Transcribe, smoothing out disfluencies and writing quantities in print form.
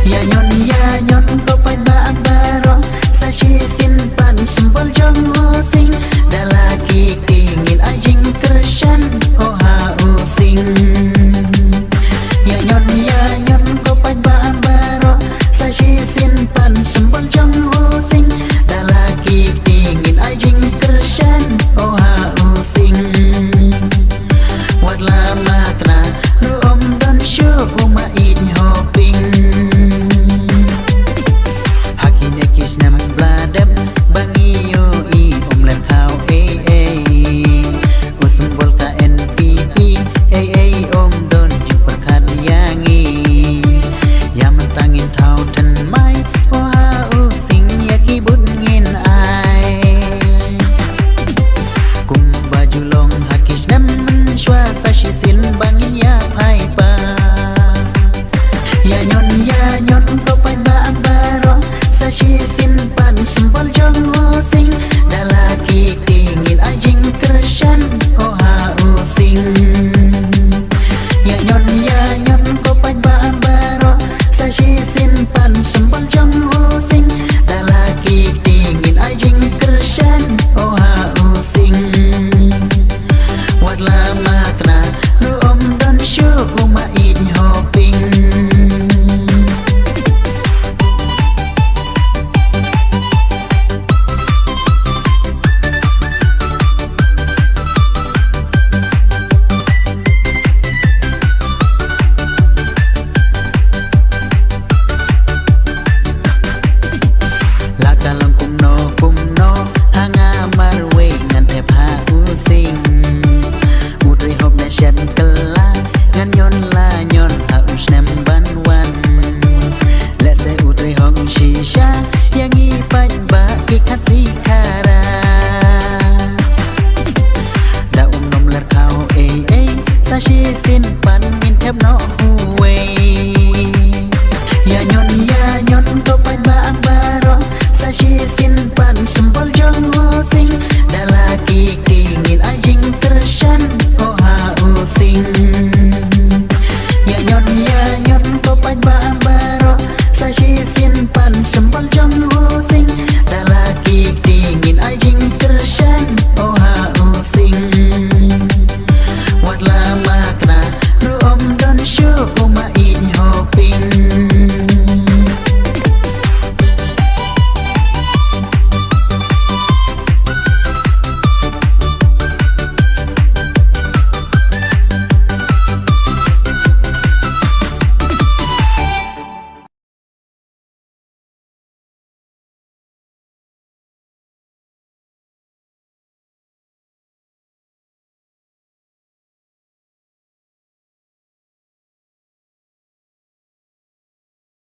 Ya nyon ko pa ba baro sa simpan sembol jong sing dalaki tingin ajing kersyan oh ha using ya nyon ko pa ba baro sa simpan sembol jong sing dalaki tingin ajing kersyan oh ha using wat lama tra ruom don shu umait hoping nam bladap bangiyo I omler kau usung bol ka NPP om don jumper karyangi ya mentangin tau ten mai oh ha using ya kibut ngin ai kum baju long hakis nam menshwa sashisin bangin ya pai pa ya nyon ko pai ba baro sa simpan sembol jong sing dalaki tingin ajing kersyan oh ha using ya nyon ko pa ba baro sa simpan sembol jong sing dalaki tingin ajing kersyan oh ha using wat lama